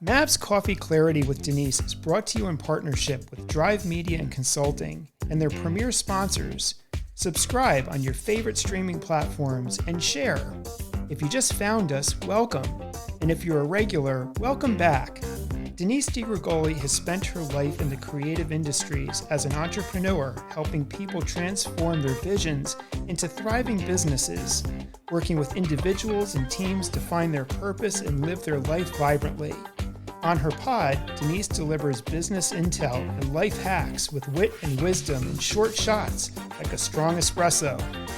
Mav's Coffee Clarity with Denise is brought to you in partnership with Drive Media and Consulting and their premier sponsors. Subscribe on your favorite streaming platforms and share. If you just found us, welcome. And if you're a regular, welcome back. Denise DiGrigoli has spent her life in the creative industries as an entrepreneur, helping people transform their visions into thriving businesses, working with individuals and teams to find their purpose and live their life vibrantly. On her pod, Denise delivers business intel and life hacks with wit and wisdom in short shots like a strong espresso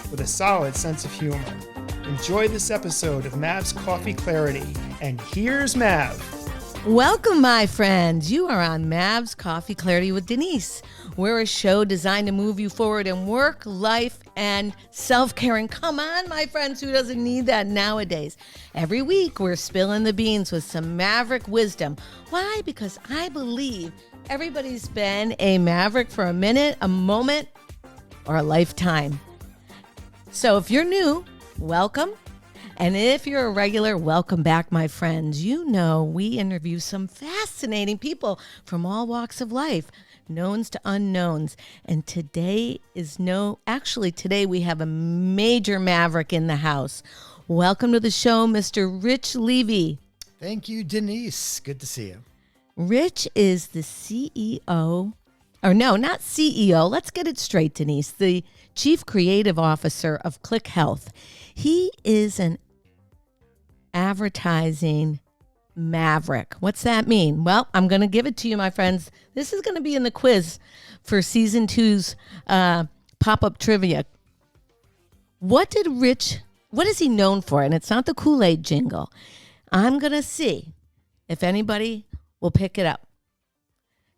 with a solid sense of humor. Enjoy this episode of Mav's Coffee Clarity, and here's Mav. Welcome, my friends. You are on Mav's Coffee Clarity with Denise. We're a show designed to move you forward in work, life, and self-care. And come on, my friends, who doesn't need that nowadays? Every week, we're spilling the beans with some MAVerick wisdom. Why? Because I believe everybody's been a MAVerick for a minute, a moment, or a lifetime. So if you're new, welcome. And if you're a regular, welcome back, my friends. You know we interview some fascinating people from all walks of life, knowns to unknowns. And today we have a major MAVerick in the house. Welcome to the show, Mr. Rich Levy. Thank you, Denise. Good to see you. Rich is the CEO, or no, not CEO. Let's get it straight, Denise. The Chief Creative Officer of Click Health. He is an advertising maverick. What's that mean? Well, I'm going to give it to you, my friends. This is going to be in the quiz for season 2's pop-up trivia. What is he known for? And it's not the Kool-Aid jingle. I'm going to see if anybody will pick it up.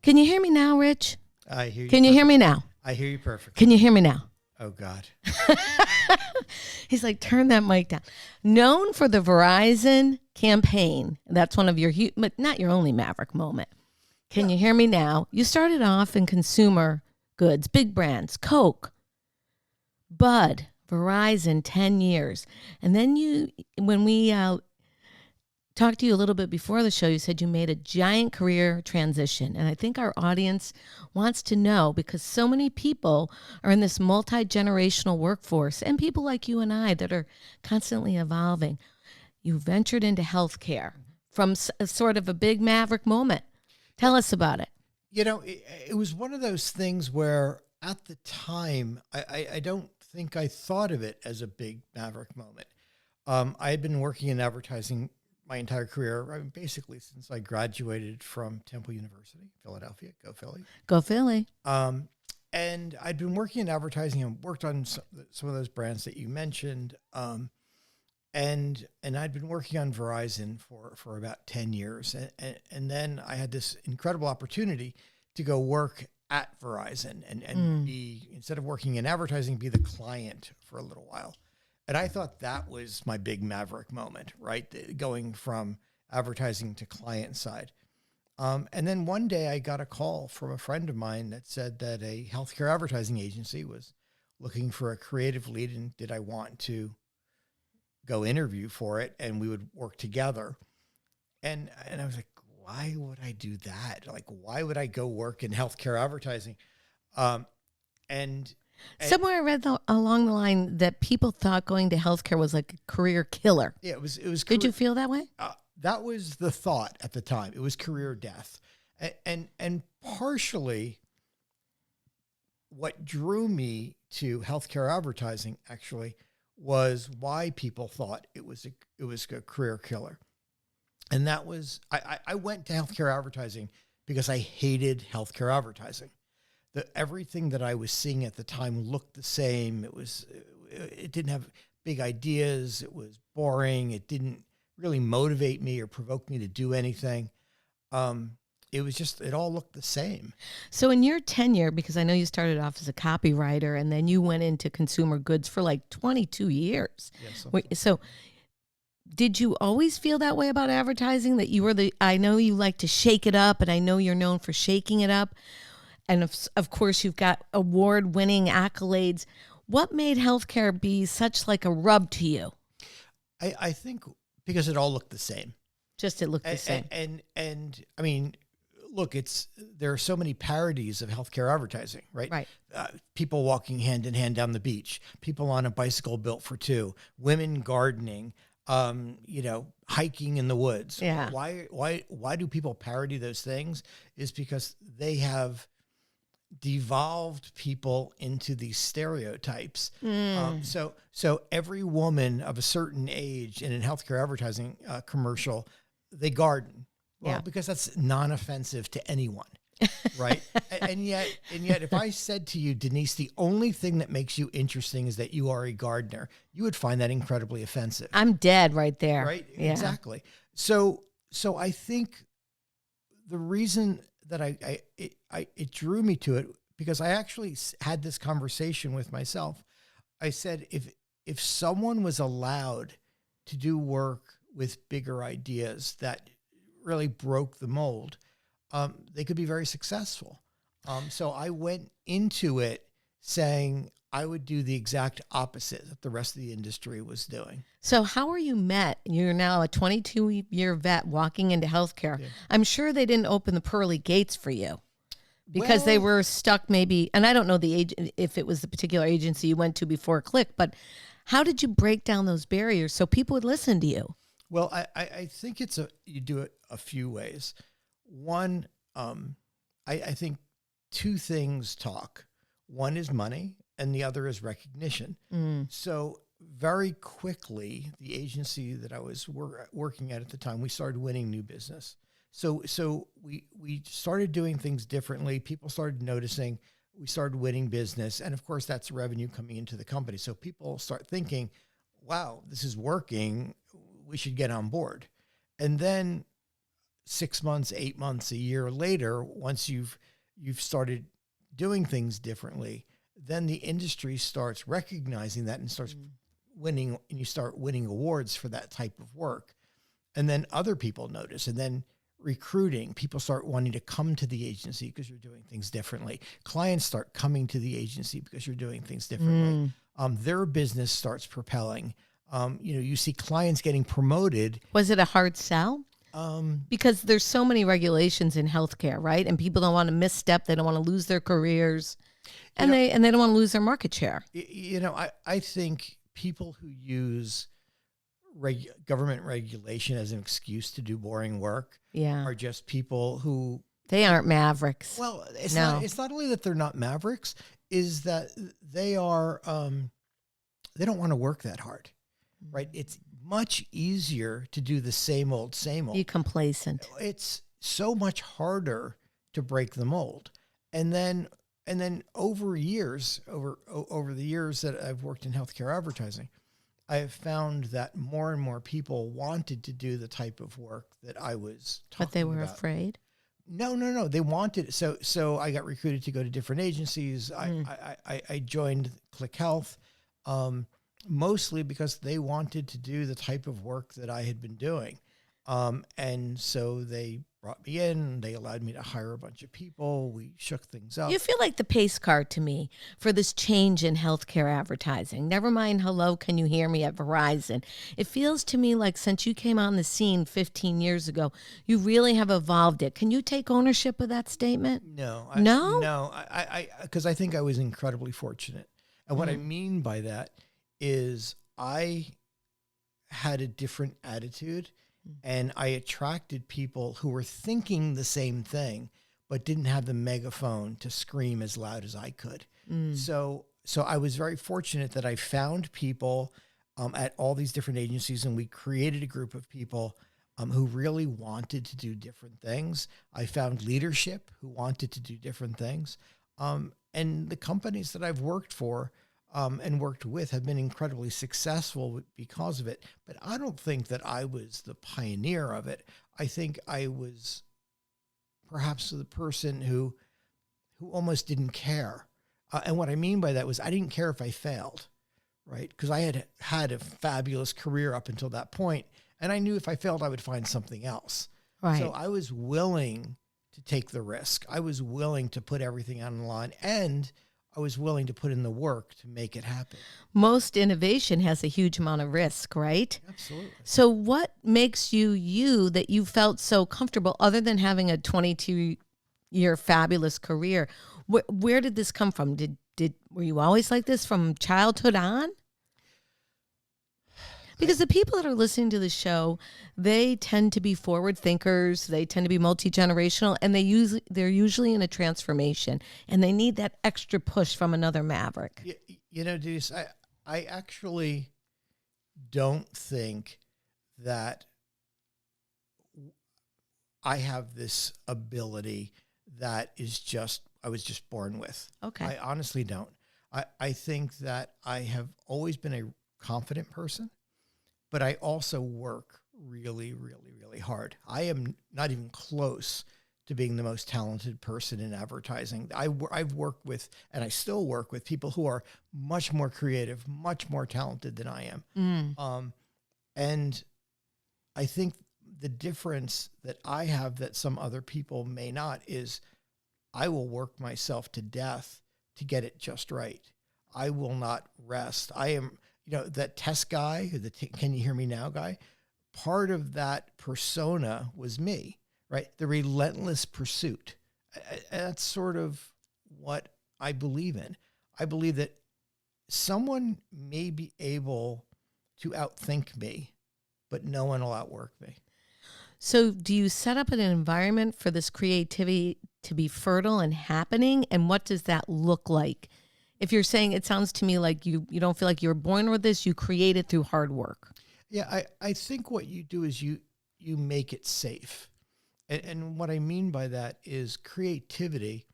Can you hear me now, Rich? I hear you. Can you hear me now? I hear you perfectly. Can you hear me now? Oh, God. He's like, turn that mic down. Known for the Verizon campaign. That's one of your, but not your only MAVerick moment. Can you hear me now? You started off in consumer goods, big brands, Coke, Bud, Verizon, 10 years. And then when we talked to you a little bit before the show, you said you made a giant career transition. And I think our audience wants to know, because so many people are in this multi-generational workforce and people like you and I that are constantly evolving. You ventured into healthcare from sort of a big MAVerick moment. Tell us about it. You know, it was one of those things where at the time, I don't think I thought of it as a big MAVerick moment. I had been working in advertising my entire career, basically since I graduated from Temple University, Philadelphia. Go Philly. Go Philly. And I'd been working in advertising and worked on some of those brands that you mentioned. And I'd been working on Verizon for about 10 years. And then I had this incredible opportunity to go work at Verizon and be, instead of working in advertising, be the client for a little while. And I thought that was my big MAVerick moment, right? Going from advertising to client side. And then one day I got a call from a friend of mine that said that a healthcare advertising agency was looking for a creative lead, and did I want to go interview for it, and we would work together. And I was like, why would I do that? Like, why would I go work in healthcare advertising? Somewhere I read along the line that people thought going to healthcare was like a career killer. Yeah, it was. Did you feel that way? That was the thought at the time. It was career death, and partially what drew me to healthcare advertising actually was why people thought it was a career killer, and that was I went to healthcare advertising because I hated healthcare advertising. Everything that I was seeing at the time looked the same. It didn't have big ideas. It was boring. It didn't really motivate me or provoke me to do anything. It all looked the same. So in your tenure, because I know you started off as a copywriter and then you went into consumer goods for like 22 years. Yes. So did you always feel that way about advertising, that you were I know you like to shake it up, and I know you're known for shaking it up. And of course, you've got award-winning accolades. What made healthcare be such like a rub to you? I think because it all looked the same. Just it looked the same. And I mean, look, there are so many parodies of healthcare advertising, right? Right. People walking hand in hand down the beach, people on a bicycle built for two, women gardening, hiking in the woods. Yeah. Why do people parody those things? Is because they have devolved people into these stereotypes. So every woman of a certain age in a healthcare advertising commercial, they garden. Well, because that's non-offensive to anyone, right? and yet, if I said to you, Denise, the only thing that makes you interesting is that you are a gardener, you would find that incredibly offensive. I'm dead right there. Right? Yeah. Exactly. So I think the reason that it drew me to it, because I actually had this conversation with myself. I said, if someone was allowed to do work with bigger ideas that really broke the mold, they could be very successful. So I went into it saying I would do the exact opposite that the rest of the industry was doing. So how are you met? You're now a 22-year vet walking into healthcare. Yeah. I'm sure they didn't open the pearly gates for you because they were stuck maybe, and I don't know the age, if it was the particular agency you went to before Click, but how did you break down those barriers so people would listen to you? Well, I think you do it a few ways. One, I think two things talk. One is money and the other is recognition. So very quickly, the agency that I was working at the time, we started winning new business. So we started doing things differently. People started noticing. We started winning business. And of course, that's revenue coming into the company. So people start thinking, wow, this is working. We should get on board. And then 6 months, 8 months, a year later, once you've started doing things differently, then the industry starts recognizing that and starts winning, and you start winning awards for that type of work. And then other people notice, and then recruiting, people start wanting to come to the agency because you're doing things differently. Clients start coming to the agency because you're doing things differently. Their business starts propelling. You see clients getting promoted. Was it a hard sell? Because there's so many regulations in healthcare, right? And people don't want to misstep. They don't want to lose their careers, and they don't want to lose their market share. I think people who use government regulation as an excuse to do boring work are just people who they aren't mavericks. Well, it's not only that they're not mavericks, is that they are they don't want to work that hard. Right. It's much easier to do the same old. Be complacent. It's so much harder to break the mold. And then over the years that I've worked in healthcare advertising, I have found that more and more people wanted to do the type of work that I was talking about. But they were afraid? No. They wanted. So I got recruited to go to different agencies. I joined Click Health. Mostly because they wanted to do the type of work that I had been doing. And so they brought me in, they allowed me to hire a bunch of people, we shook things up. You feel like the pace car to me for this change in healthcare advertising. Never mind, hello, can you hear me at Verizon? It feels to me like since you came on the scene 15 years ago, you really have evolved it. Can you take ownership of that statement? No. No? Because I think I was incredibly fortunate. And what I mean by that is I had a different attitude and I attracted people who were thinking the same thing, but didn't have the megaphone to scream as loud as I could. So I was very fortunate that I found people at all these different agencies, and we created a group of people who really wanted to do different things. I found leadership who wanted to do different things. And the companies that I've worked for and worked with have been incredibly successful because of it. But I don't think that I was the pioneer of it. I think I was perhaps the person who almost didn't care. And what I mean by that was I didn't care if I failed, right? Because I had had a fabulous career up until that point, and I knew if I failed, I would find something else. Right. So I was willing to take the risk. I was willing to put everything on the line, and I was willing to put in the work to make it happen. Most innovation has a huge amount of risk, right? Absolutely. So what makes you that you felt so comfortable other than having a 22-year fabulous career? Where did this come from? Were you always like this from childhood on? Because the people that are listening to the show, they tend to be forward thinkers. They tend to be multi-generational, and they're usually in a transformation, and they need that extra push from another maverick. Denise, I actually don't think that I have this ability that I was just born with. Okay. I honestly don't. I think that I have always been a confident person, but I also work really, really, really hard. I am not even close to being the most talented person in advertising. I've worked with, and I still work with, people who are much more creative, much more talented than I am. And I think the difference that I have that some other people may not is I will work myself to death to get it just right. I will not rest. I am, that test guy, can you hear me now guy? Part of that persona was me, right? The relentless pursuit. That's sort of what I believe in. I believe that someone may be able to outthink me, but no one will outwork me. So do you set up an environment for this creativity to be fertile and happening? And what does that look like? If you're saying, it sounds to me like you don't feel like you were born with this, you create it through hard work. Yeah, I think what you do is you make it safe. And what I mean by that is creativity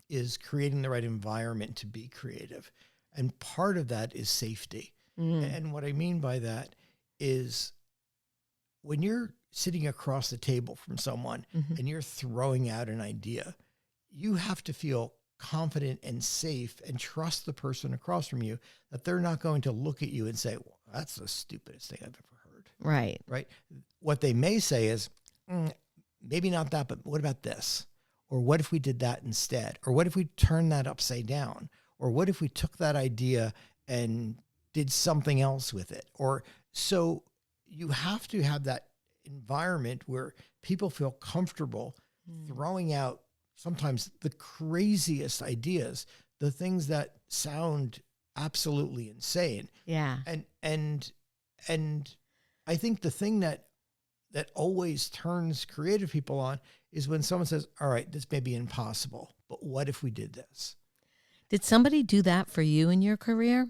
is creating the right environment to be creative. And part of that is safety. And what I mean by that is when you're sitting across the table from someone and you're throwing out an idea, you have to feel confident and safe and trust the person across from you that they're not going to look at you and say, well, that's the stupidest thing I've ever heard. Right. Right. What they may say is, maybe not that, but what about this? Or what if we did that instead? Or what if we turned that upside down? Or what if we took that idea and did something else with it? Or so you have to have that environment where people feel comfortable throwing out sometimes the craziest ideas, the things that sound absolutely insane. Yeah. And I think the thing that always turns creative people on is when someone says, all right, this may be impossible, but what if we did this? Did somebody do that for you in your career?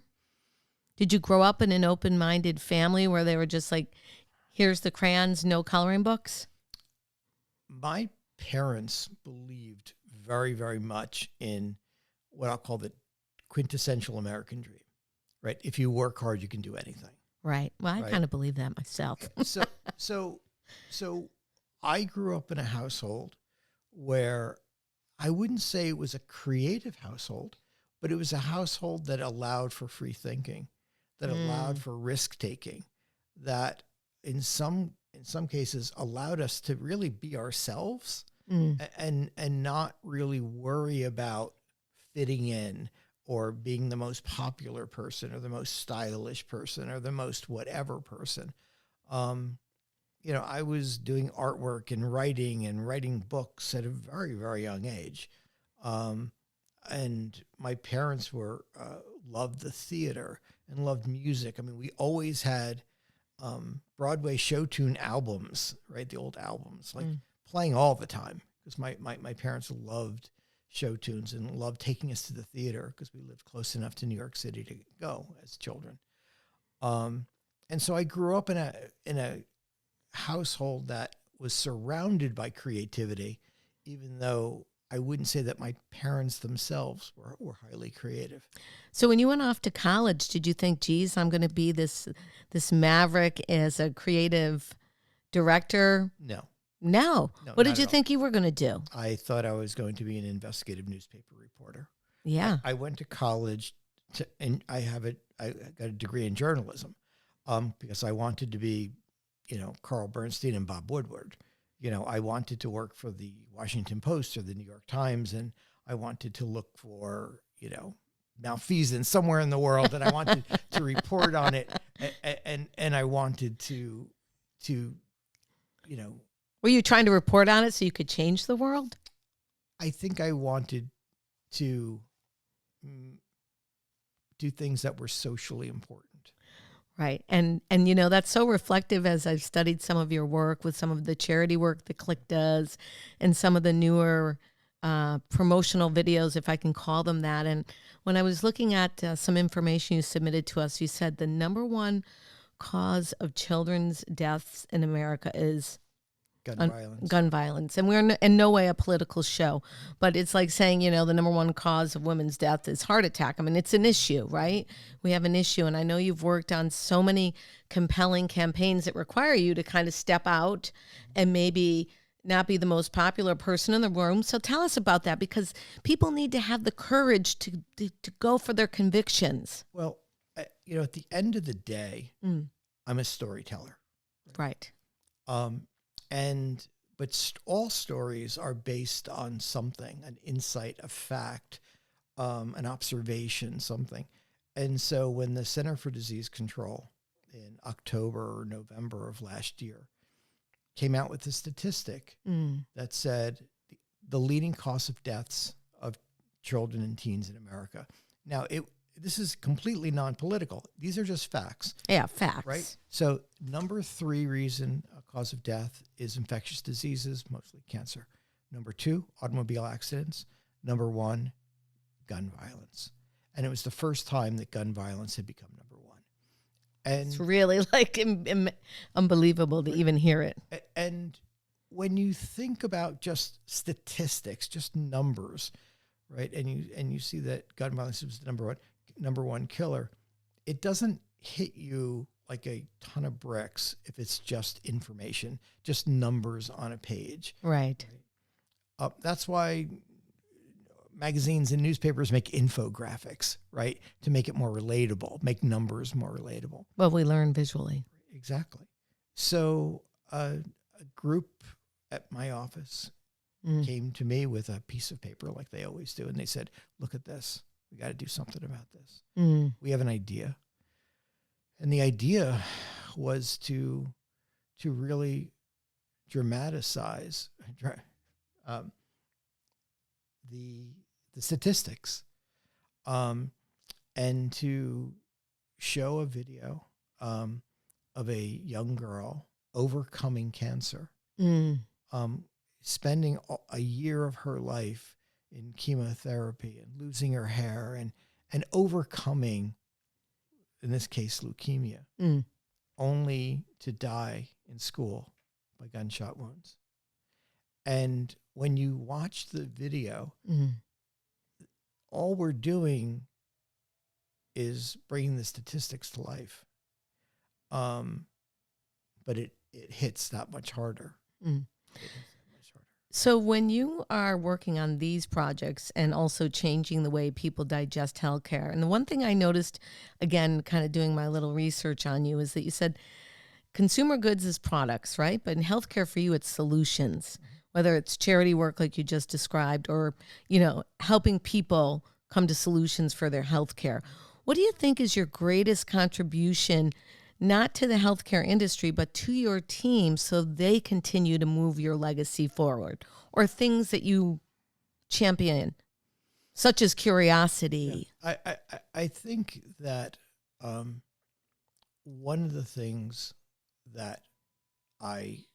Did you grow up in an open-minded family where they were just like, here's the crayons, no coloring books? My parents believed very, very much in what I'll call the quintessential American dream, right? If you work hard, you can do anything. Right. Well, I kind of believe that myself. So I grew up in a household where I wouldn't say it was a creative household, but it was a household that allowed for free thinking, that allowed for risk taking, that in some cases allowed us to really be ourselves and not really worry about fitting in or being the most popular person or the most stylish person or the most whatever person. I was doing artwork and writing books at a very, very young age. And my parents loved the theater and loved music. I mean, we always had Broadway show tune albums, right? The old albums, like playing all the time because my parents loved show tunes and loved taking us to the theater because we lived close enough to New York City to go as children. And so I grew up in a household that was surrounded by creativity, even though I wouldn't say that my parents themselves were highly creative. So when you went off to college, did you think, geez, I'm going to be this maverick as a creative director? No. What did you think you were going to do? I thought I was going to be an investigative newspaper reporter. Yeah. I went to college and I got a degree in journalism because I wanted to be, Carl Bernstein and Bob Woodward. I wanted to work for the Washington Post or the New York Times, and I wanted to look for, malfeasance somewhere in the world, and I wanted to report on it, and I wanted to Were you trying to report on it so you could change the world? I think I wanted to do things that were socially important. Right. And that's so reflective as I've studied some of your work with some of the charity work that Click does and some of the newer promotional videos, if I can call them that. And when I was looking at some information you submitted to us, you said the number one cause of children's deaths in America is gun violence. And we're in no way a political show, but it's like saying, the number one cause of women's death is heart attack. I mean, it's an issue, right? We have an issue. And I know you've worked on so many compelling campaigns that require you to kind of step out and maybe not be the most popular person in the room. So tell us about that, because people need to have the courage to go for their convictions. Well, at the end of the day, I'm a storyteller. Right. But all stories are based on something, an insight, a fact, an observation, something. And so when the Center for Disease Control in October or November of last year came out with a statistic that said the leading cause of deaths of children and teens in America. Now, this is completely non-political. These are just facts. Yeah, facts. Right? So number 3 reason cause of death is infectious diseases, mostly cancer. Number 2, automobile accidents. Number 1, gun violence. And it was the first time that gun violence had become number 1. And it's really unbelievable to even hear it. And when you think about just statistics, just numbers, right? And you see that gun violence was the number one killer, it doesn't hit you like a ton of bricks if it's just information, just numbers on a page. Right. That's why magazines and newspapers make infographics, right? To make it more relatable, make numbers more relatable. Well, we learn visually. Exactly. So a group at my office came to me with a piece of paper like they always do. And they said, look at this. We got to do something about this. We have an idea. And the idea was to really dramatize the statistics, and to show a video of a young girl overcoming cancer, spending a year of her life in chemotherapy and losing her hair and overcoming, in this case, leukemia, only to die in school by gunshot wounds. And when you watch the video, all we're doing is bringing the statistics to life. But it hits that much harder. So when you are working on these projects and also changing the way people digest healthcare, and the one thing I noticed, again, kind of doing my little research on you, is that you said consumer goods is products, right? But in healthcare for you, it's solutions, whether it's charity work like you just described or, helping people come to solutions for their healthcare. What do you think is your greatest contribution, not to the healthcare industry, but to your team so they continue to move your legacy forward, or things that you champion, such as curiosity? Yeah. I think that one of the things that I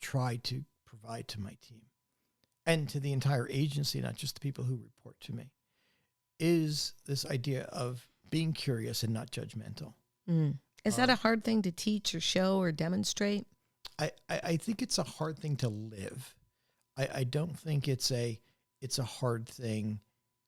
try to provide to my team and to the entire agency, not just the people who report to me, is this idea of being curious and not judgmental. Is that a hard thing to teach or show or demonstrate? I think it's a hard thing to live. I don't think it's a hard thing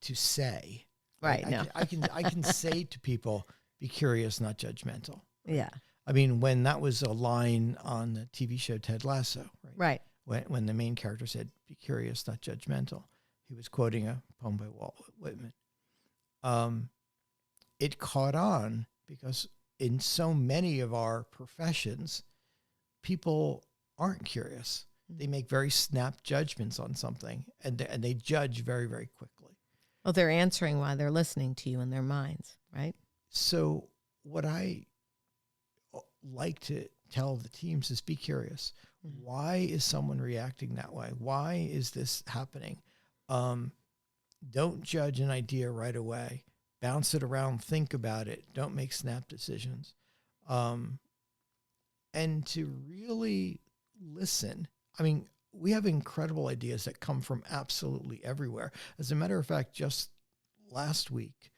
to say. Right. I can say to people, be curious, not judgmental. Yeah. I mean, when that was a line on the TV show Ted Lasso, right? Right. When the main character said, be curious, not judgmental, he was quoting a poem by Walt Whitman. It caught on because in so many of our professions, people aren't curious. They make very snap judgments on something, and they judge very, very quickly. Oh, they're answering while they're listening to you in their minds, right? So what I like to tell the teams is be curious. Why is someone reacting that way? Why is this happening? Don't judge an idea right away. Bounce it around, think about it. Don't make snap decisions. And to really listen. I mean, we have incredible ideas that come from absolutely everywhere. As a matter of fact, just last week,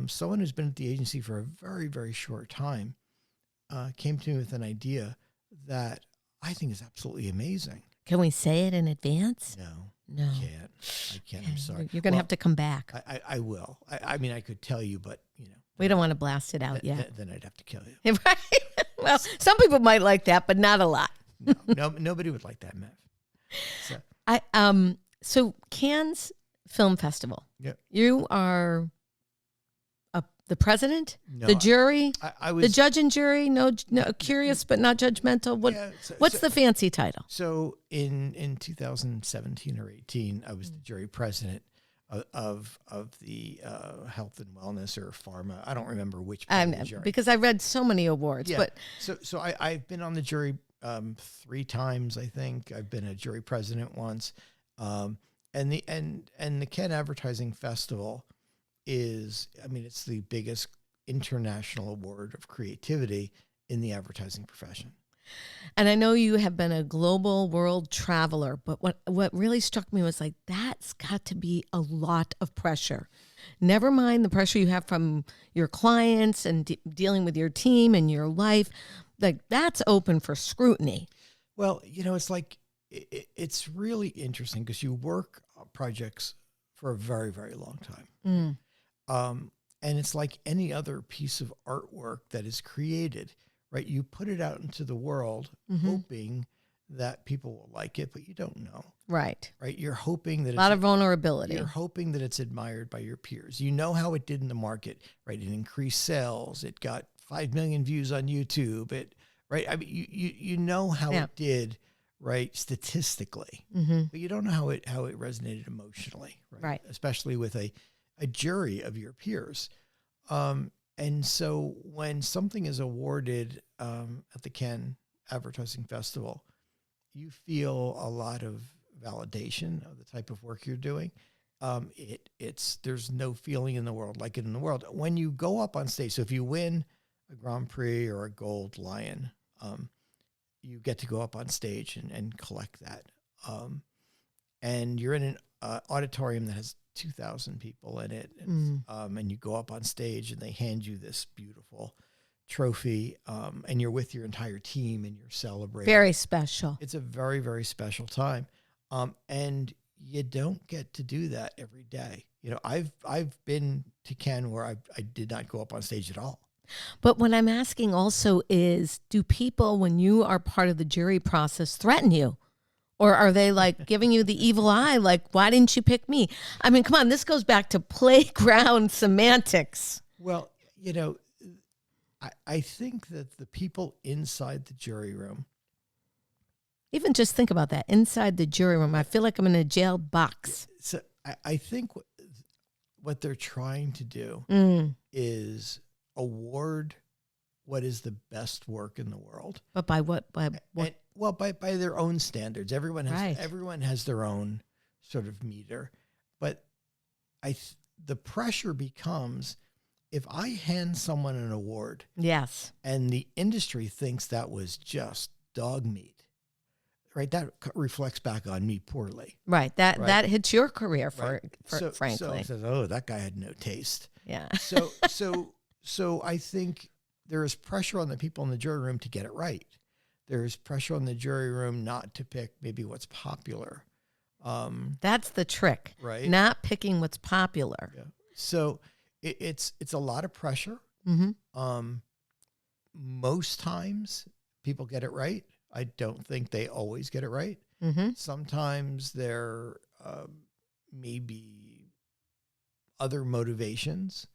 someone who's been at the agency for a very, very short time came to me with an idea that I think is absolutely amazing. Can we say it in advance? No. I can't. I'm sorry. You're going to have to come back. I will. I mean, I could tell you, but we don't want to blast it out yet. Then I'd have to kill you. Right? Well, some people might like that, but not a lot. No, nobody would like that, Mav. So Cannes Film Festival. Yep. You are the president, No, the jury, I was the judge and jury. No, curious but not judgmental. What's the fancy title? So in 2017 or 18, I was the jury president of the health and wellness or pharma. I don't remember which part of the jury. Because I read so many awards. Yeah. But So I've been on the jury 3 times, I think. I've been a jury president once. And the Cannes Advertising Festival is, I mean, it's the biggest international award of creativity in the advertising profession. And I know you have been a global world traveler, but what really struck me was like, that's got to be a lot of pressure. Never mind the pressure you have from your clients and dealing with your team and your life. Like, that's open for scrutiny. Well, it's like, it's really interesting because you work on projects for a very, very long time. And it's like any other piece of artwork that is created, right? You put it out into the world hoping that people will like it, but you don't know. Right. Right? You're hoping that a lot of vulnerability. You're hoping that it's admired by your peers. You know how it did in the market, right? It increased sales. It got 5 million views on YouTube. Right? I mean, you know how it did, right? Statistically, but you don't know how it resonated emotionally, right? Especially with a jury of your peers. And so when something is awarded at the Cannes Advertising Festival, you feel a lot of validation of the type of work you're doing. There's no feeling in the world like it in the world. When you go up on stage, so if you win a Grand Prix or a Gold Lion, you get to go up on stage and collect that. And you're in an auditorium that has 2,000 people in it. And you go up on stage and they hand you this beautiful trophy, and you're with your entire team and you're celebrating. Very special. It's a very, very special time. And you don't get to do that every day. I've been to Cannes where I did not go up on stage at all. But what I'm asking also is, do people, when you are part of the jury process, threaten you? Or are they like giving you the evil eye? Like, why didn't you pick me? I mean, come on, this goes back to playground semantics. Well, I think that the people inside the jury room. Even just think about that. Inside the jury room, I feel like I'm in a jail box. So I think what they're trying to do is award what is the best work in the world. But by what? By their own standards. Everyone has their own sort of meter. But the pressure becomes, if I hand someone an award, yes, and the industry thinks that was just dog meat, right? That reflects back on me poorly. Right. That hits your career frankly. So it says, oh, that guy had no taste. Yeah. So I think there is pressure on the people in the jury room to get it right. There's pressure on the jury room not to pick maybe what's popular. That's the trick, right? Not picking what's popular. Yeah. So it's a lot of pressure. Most times people get it right. I don't think they always get it right. Sometimes there may be other motivations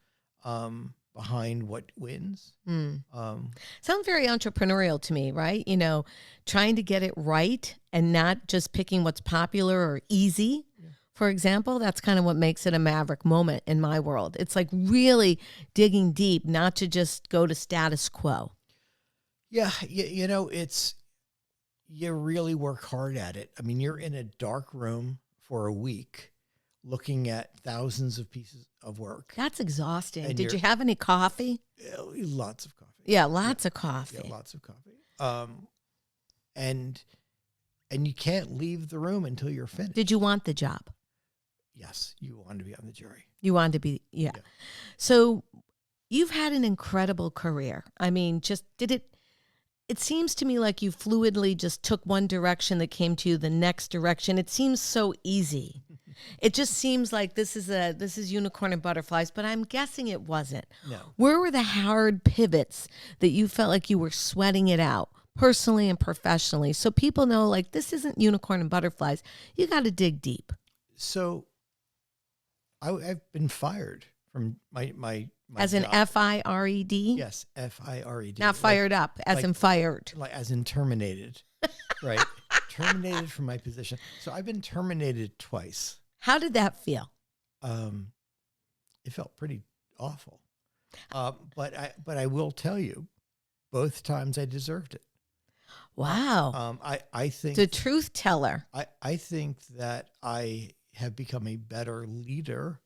behind what wins. Sounds very entrepreneurial to me, right? Trying to get it right and not just picking what's popular or easy for example, that's kind of what makes it a MAVerick moment in my world. It's like really digging deep, not to just go to status quo. Yeah, you really work hard at it. I mean, you're in a dark room for a week looking at thousands of pieces of work. That's exhausting. And Did you have any coffee? Lots of coffee. Yeah, lots of coffee. Yeah, lots of coffee. And you can't leave the room until you're finished. Did you want the job? Yes, you wanted to be on the jury. You wanted to be, yeah. So you've had an incredible career. I mean, it seems to me like you fluidly just took one direction that came to you the next direction. It seems so easy. It just seems like this is unicorn and butterflies, but I'm guessing it wasn't. No. Where were the hard pivots that you felt like you were sweating it out personally and professionally? So people know, like, this isn't unicorn and butterflies. You got to dig deep. So I've been fired from my as in job. FIRED? Yes, FIRED. Not fired up, as in fired. Like as in terminated, right? Terminated from my position. So I've been terminated twice. How did that feel? It felt pretty awful. But I will tell you, both times I deserved it. Wow. I think the truth teller. I think that I have become a better leader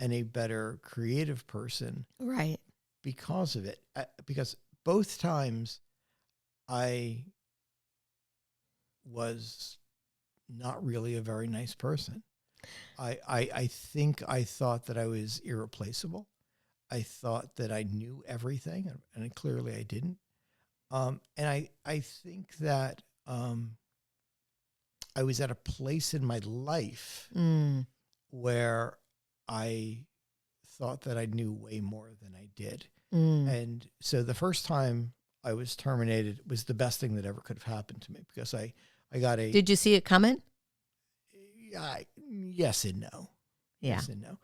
and a better creative person, right? Because of it. Because both times I was not really a very nice person. I think I thought that I was irreplaceable. I thought that I knew everything, and clearly I didn't. And I think that I was at a place in my life where I thought that I knew way more than I did. And so the first time I was terminated was the best thing that ever could have happened to me, because I got a... Did you see it coming? Yes and no. Yeah. Yes and no.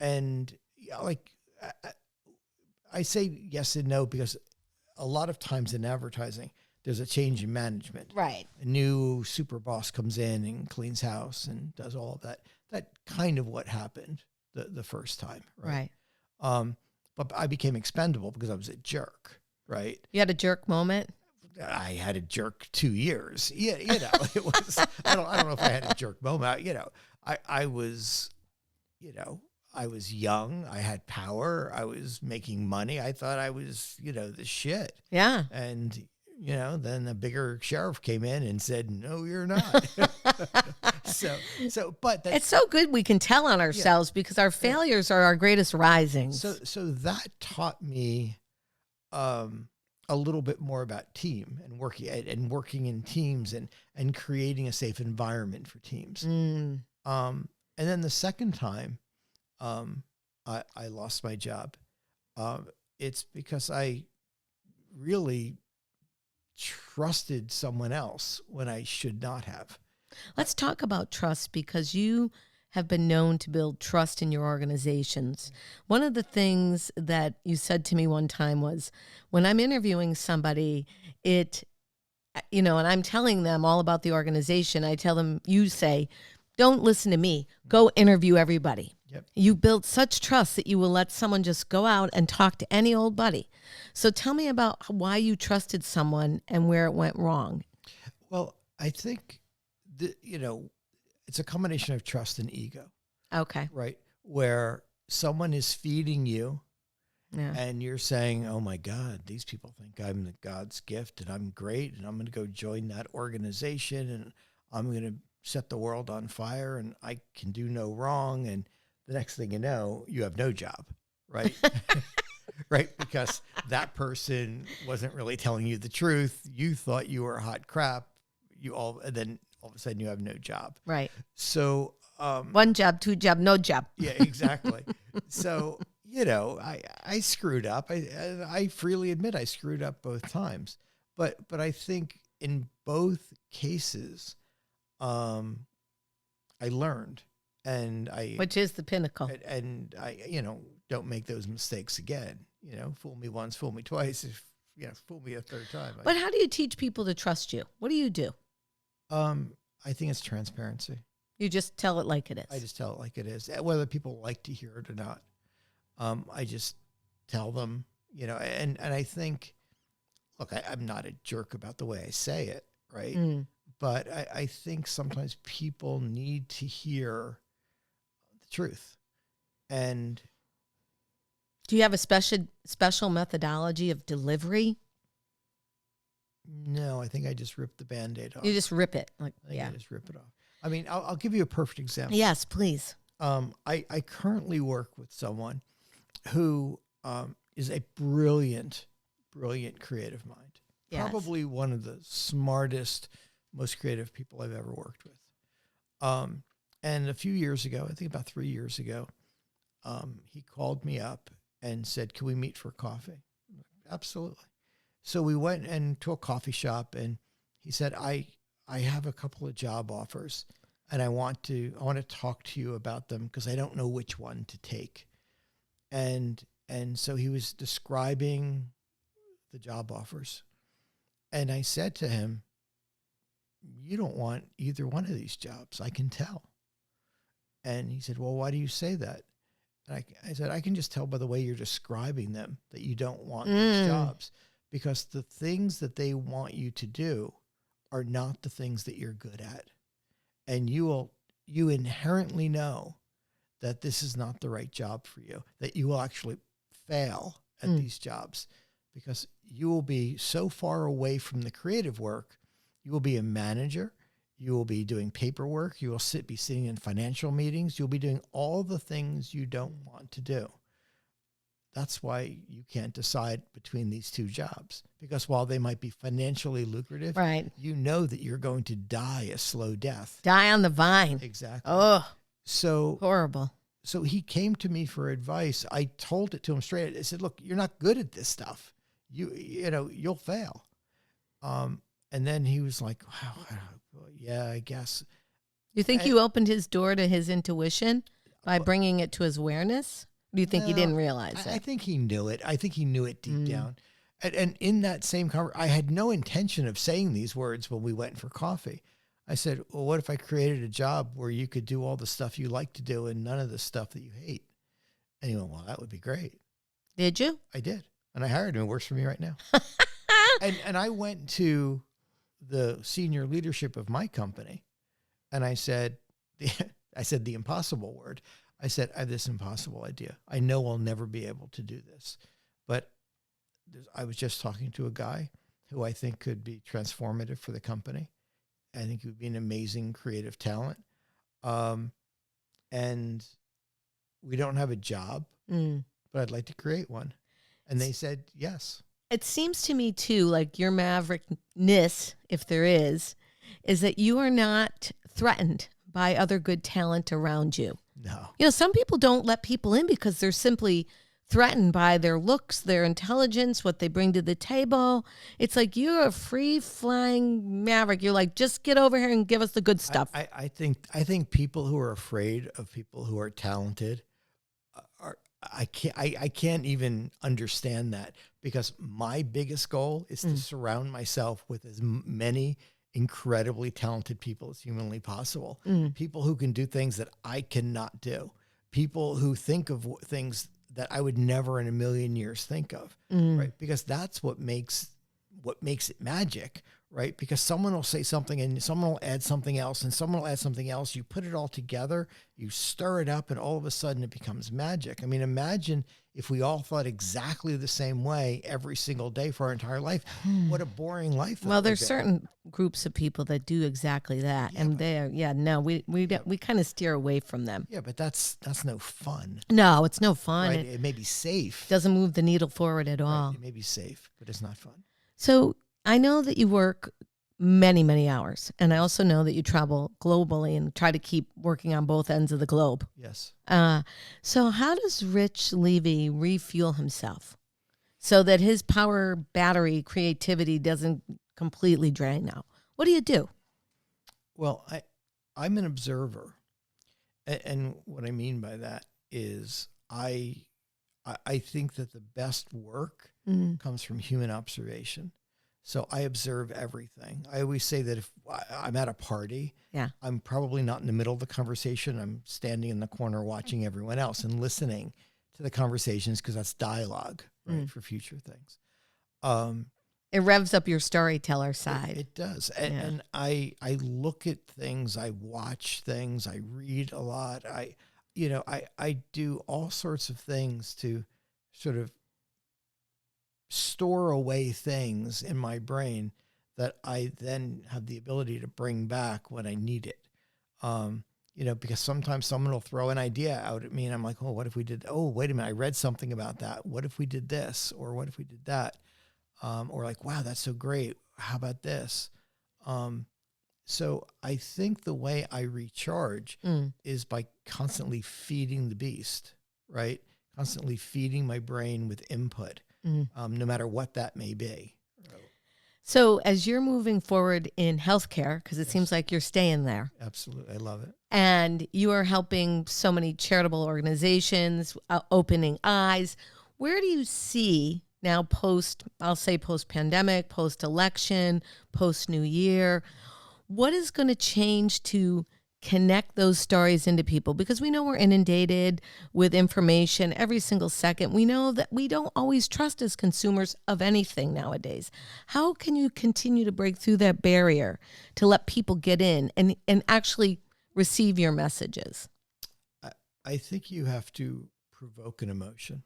And like I say yes and no because a lot of times in advertising, there's a change in management. Right. A new super boss comes in and cleans house and does all of that. That kind of what happened the first time. Right. But I became expendable because I was a jerk. Right. You had a jerk moment? I had a jerk 2 years. Yeah, it was. I don't know if I had a jerk moment. I was, I was young. I had power. I was making money. I thought I was, the shit. Yeah. And then a bigger sheriff came in and said, "No, you're not." But it's so good we can tell on ourselves because our failures are our greatest risings. So that taught me a little bit more about team and working in teams and creating a safe environment for teams. And then the second time I lost my job, it's because I really trusted someone else when I should not have. Let's talk about trust, because you have been known to build trust in your organizations. One of the things that you said to me one time was, when I'm interviewing somebody, and I'm telling them all about the organization, I tell them, you say, don't listen to me, go interview everybody. Yep. You built such trust that you will let someone just go out and talk to any old buddy. So tell me about why you trusted someone and where it went wrong. Well, I think it's a combination of trust and ego. Okay. Right. Where someone is feeding you and you're saying, "Oh my God, these people think I'm the God's gift and I'm great and I'm going to go join that organization and I'm going to set the world on fire and I can do no wrong." And the next thing you know, you have no job. Right. Right. Because that person wasn't really telling you the truth. You thought you were hot crap. And then all of a sudden you have no job. Right. So, one job, two job, no job. Yeah, exactly. So, I screwed up. I freely admit I screwed up both times, but I think in both cases, I learned, which is the pinnacle. And I, don't make those mistakes again. Fool me once, fool me twice. Fool me a third time. But how do you teach people to trust you? What do you do? I think it's transparency. You just tell it like it is. I just tell it like it is, whether people like to hear it or not. I just tell them, and I think, look, I'm not a jerk about the way I say it, right? But I think sometimes people need to hear the truth. And do you have a special methodology of delivery? No, I think I just ripped the Band-Aid off. You just rip it. I just rip it off. I mean, I'll give you a perfect example. Yes, please. I currently work with someone who is a brilliant creative mind. Yes. Probably one of the smartest, most creative people I've ever worked with. And a few years ago, I think about 3 years ago, he called me up and said, "Can we meet for coffee?" Absolutely. So we went to a coffee shop, and he said, I have a couple of job offers, and I want to talk to you about them because I don't know which one to take. And so he was describing the job offers. And I said to him, "You don't want either one of these jobs, I can tell." And he said, "Well, why do you say that?" And I said, "I can just tell by the way you're describing them that you don't want these jobs, because the things that they want you to do are not the things that you're good at. And you inherently know that this is not the right job for you, that you will actually fail at these jobs because you will be so far away from the creative work. You will be a manager. You will be doing paperwork. You will be sitting in financial meetings. You'll be doing all the things you don't want to do. That's why you can't decide between these two jobs, because while they might be financially lucrative, right, you know that you're going to die a slow death. Die on the vine. Exactly. Oh, so horrible. So he came to me for advice. I told it to him straight. I said, "Look, you're not good at this stuff. You'll fail." And then he was like, "Wow, yeah, I guess." You think you opened his door to his intuition by bringing it to his awareness? Or do you think he didn't realize it? I think he knew it. I think he knew it deep down. And in that same conversation, I had no intention of saying these words when we went for coffee. I said, "Well, what if I created a job where you could do all the stuff you like to do and none of the stuff that you hate?" And he went, "Well, that would be great." Did you? I did. And I hired him. It works for me right now. and I went to the senior leadership of my company, and I said, the impossible word. I said, "I have this impossible idea. I know I'll never be able to do this, but I was just talking to a guy who I think could be transformative for the company. I think he would be an amazing creative talent. And we don't have a job, but I'd like to create one." And they said, yes. It seems to me, too, like your maverickness, if there is that you are not threatened by other good talent around you. No. Some people don't let people in because they're simply threatened by their looks, their intelligence, what they bring to the table. It's like you're a free-flying maverick. You're like, just get over here and give us the good stuff. I think people who are afraid of people who are talented I can't even understand that, because my biggest goal is to surround myself with as many incredibly talented people as humanly possible. People who can do things that I cannot do. People who think of things that I would never in a million years think of, right? Because that's what makes it magic, right? Because someone will say something and someone will add something else and someone will add something else. You put it all together, you stir it up, and all of a sudden it becomes magic. I mean, imagine if we all thought exactly the same way every single day for our entire life. What a boring life. Well, there's certain groups of people that do exactly that. Yeah, and we kind of steer away from them. Yeah, but that's no fun. No, it's no fun. Right? It may be safe. Doesn't move the needle forward at all. Right? It may be safe, but it's not fun. So I know that you work many, many hours. And I also know that you travel globally and try to keep working on both ends of the globe. Yes. So how does Rich Levy refuel himself so that his power battery creativity doesn't completely drain out? What do you do? Well, I'm an observer. And what I mean by that is I think that the best work comes from human observation. So I observe everything. I always say that if I'm at a party, Yeah. I'm probably not in the middle of the conversation. I'm standing in the corner watching everyone else and listening to the conversations, because that's dialogue, right, for future things. It revs up your storyteller side. It does. And I look at things, I watch things, I read a lot. I do all sorts of things to sort of store away things in my brain that I then have the ability to bring back when I need it. Because sometimes someone will throw an idea out at me and I'm like, oh, what if we did, oh, wait a minute, I read something about that. What if we did this? Or what if we did that? Or like, wow, that's so great. How about this? So I think the way I recharge is by constantly feeding the beast, right? Constantly feeding my brain with input, no matter what that may be. So as you're moving forward in healthcare, because it seems like you're staying there. Absolutely. I love it. And you are helping so many charitable organizations, opening eyes. Where do you see now post-pandemic, post-election, post-New Year, what is going to change to connect those stories into people? Because we know we're inundated with information every single second. We know that we don't always trust as consumers of anything nowadays. How can you continue to break through that barrier to let people get in and actually receive your messages? I think you have to provoke an emotion.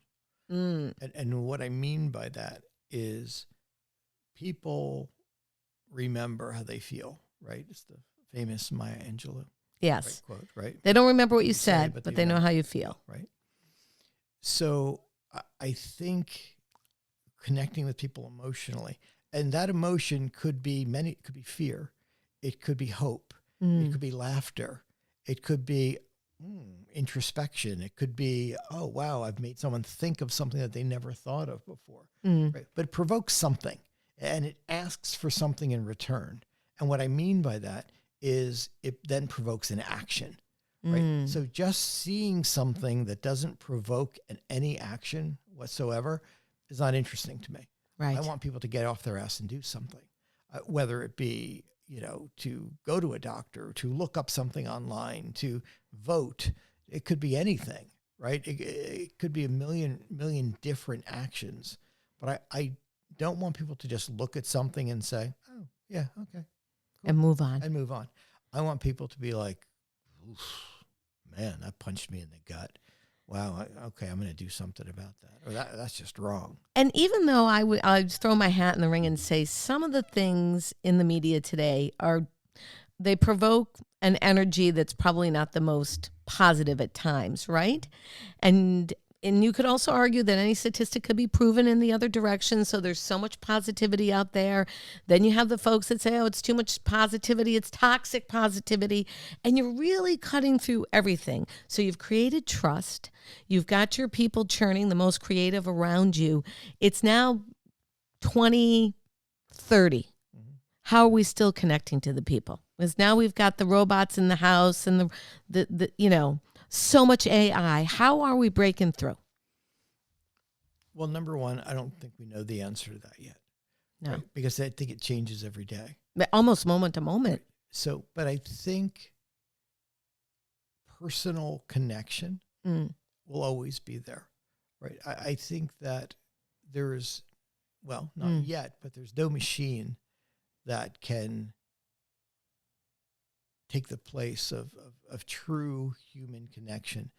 And what I mean by that is people remember how they feel, right? It's the famous Maya Angelou. Yes. Quote, right? They don't remember what you said, but they know how you feel. Right. So I think connecting with people emotionally, and that emotion could be it could be fear. It could be hope. It could be laughter. It could be introspection. It could be, oh, wow, I've made someone think of something that they never thought of before. Right? But it provokes something, and it asks for something in return. And what I mean by that is it then provokes an action, right? So just seeing something that doesn't provoke any action whatsoever is not interesting to me. Right. I want people to get off their ass and do something, whether it be, to go to a doctor, to look up something online, to vote. It could be anything, right? It could be a million different actions. But I don't want people to just look at something and say, oh, yeah, okay. Cool. And move on. And move on. I want people to be like, man, that punched me in the gut. Wow, okay, I'm going to do something about that. Or that's just wrong. And even though I'd throw my hat in the ring and say some of the things in the media today they provoke an energy that's probably not the most positive at times, right? And you could also argue that any statistic could be proven in the other direction. So there's so much positivity out there. Then you have the folks that say, oh, it's too much positivity. It's toxic positivity. And you're really cutting through everything. So you've created trust. You've got your people churning, the most creative around you. It's now 2030. How are we still connecting to the people? Because now we've got the robots in the house and the so much AI. How are we breaking through? Well, number one, I don't think we know the answer to that yet. No. Right? Because I think it changes every day. Almost moment to moment. Right. So, but I think personal connection will always be there. Right. I think that there's, well, not yet, but there's no machine that can take the place of true human connection.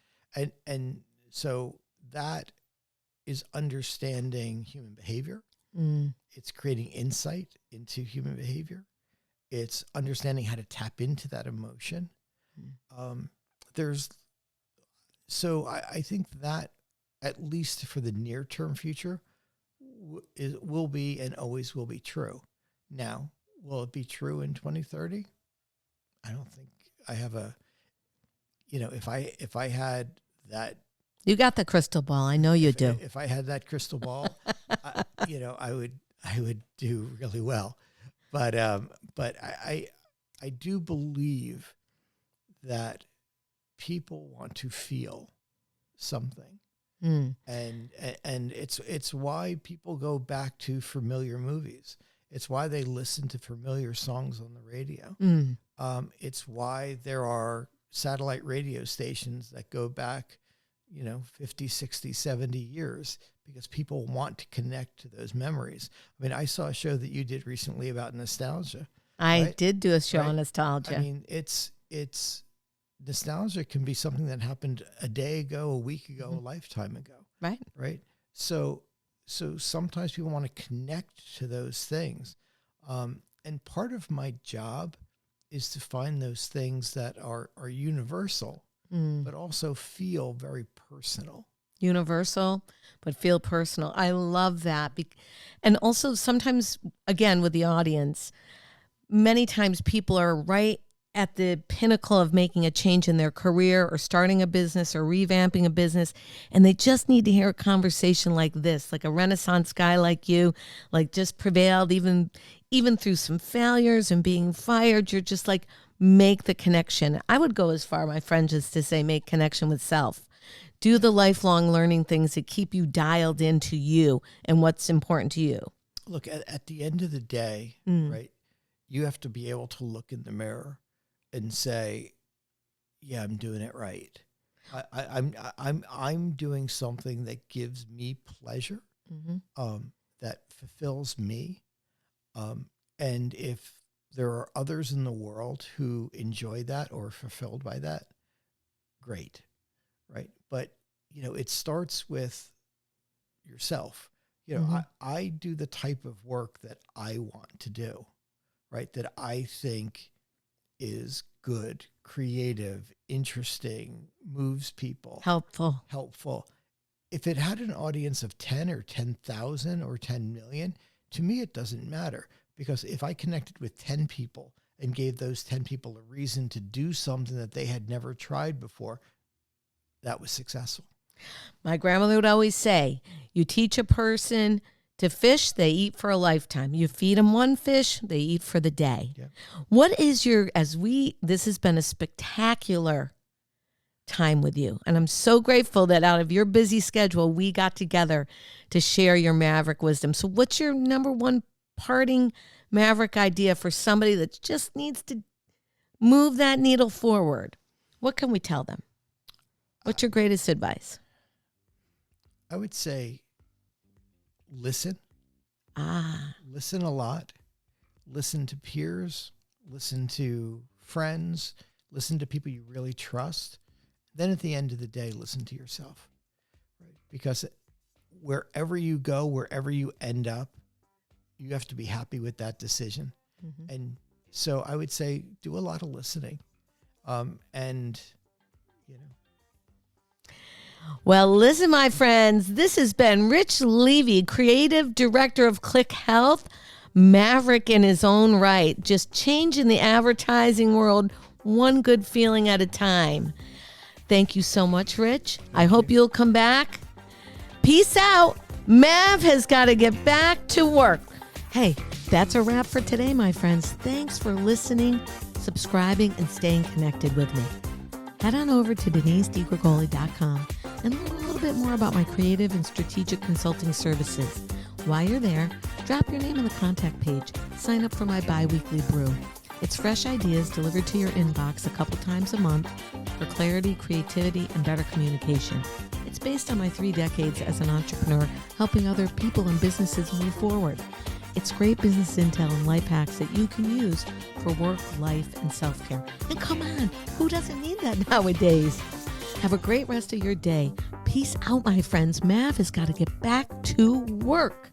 And so that is understanding human behavior. It's creating insight into human behavior. It's understanding how to tap into that emotion. So I think that, at least for the near-term future, will be and always will be true. Now, will it be true in 2030? I don't think I have if I had that. You got the crystal ball. I know you do. If I had that crystal ball, I would do really well. But I do believe that people want to feel something. And it's why people go back to familiar movies. It's why they listen to familiar songs on the radio. It's why there are satellite radio stations that go back, 50, 60, 70 years, because people want to connect to those memories. I mean, I saw a show that you did recently about nostalgia. I did do a show on nostalgia. I mean, it's nostalgia can be something that happened a day ago, a week ago, a lifetime ago. Right. So sometimes people want to connect to those things. And part of my job is to find those things that are universal, but also feel very personal. Universal, but feel personal. I love that. And also sometimes, again, with the audience, many times people are right at the pinnacle of making a change in their career or starting a business or revamping a business, and they just need to hear a conversation like this, like a Renaissance guy like you, like just prevailed even through some failures and being fired. You're just like, make the connection. I would go as far, my friend, just to say make connection with self. Do the lifelong learning things that keep you dialed into you and what's important to you. Look, at the end of the day, right, you have to be able to look in the mirror and say, yeah, I'm doing it right. I'm doing something that gives me pleasure, that fulfills me. And if there are others in the world who enjoy that or are fulfilled by that, great, right? But, it starts with yourself. I do the type of work that I want to do, right? That I think is good, creative, interesting, moves people. Helpful. If it had an audience of 10 or 10,000 or 10 million, to me, it doesn't matter. Because if I connected with 10 people and gave those 10 people a reason to do something that they had never tried before, that was successful. My grandmother would always say, you teach a person to fish, they eat for a lifetime. You feed them one fish, they eat for the day. Yeah. What is this has been a spectacular time with you. And I'm so grateful that out of your busy schedule, we got together to share your Maverick wisdom. So what's your number one parting Maverick idea for somebody that just needs to move that needle forward? What can we tell them? What's your greatest advice? I would say listen. Listen a lot. Listen to peers. Listen to friends. Listen to people you really trust. Then at the end of the day, listen to yourself. Right? Because wherever you go, wherever you end up, you have to be happy with that decision. And so I would say do a lot of listening. Well, listen, my friends, this has been Rich Levy, creative director of Click Health, Maverick in his own right, just changing the advertising world one good feeling at a time. Thank you so much, Rich. I hope you'll come back. Peace out. Mav has got to get back to work. Hey, that's a wrap for today, my friends. Thanks for listening, subscribing, and staying connected with me. Head on over to DeniseDiGrigoli.com and learn a little bit more about my creative and strategic consulting services. While you're there, drop your name on the contact page. Sign up for my bi-weekly brew. It's fresh ideas delivered to your inbox a couple times a month for clarity, creativity, and better communication. It's based on my 3 decades as an entrepreneur, helping other people and businesses move forward. It's great business intel and life hacks that you can use for work, life, and self-care. And come on, who doesn't need that nowadays? Have a great rest of your day. Peace out, my friends. Mav has got to get back to work.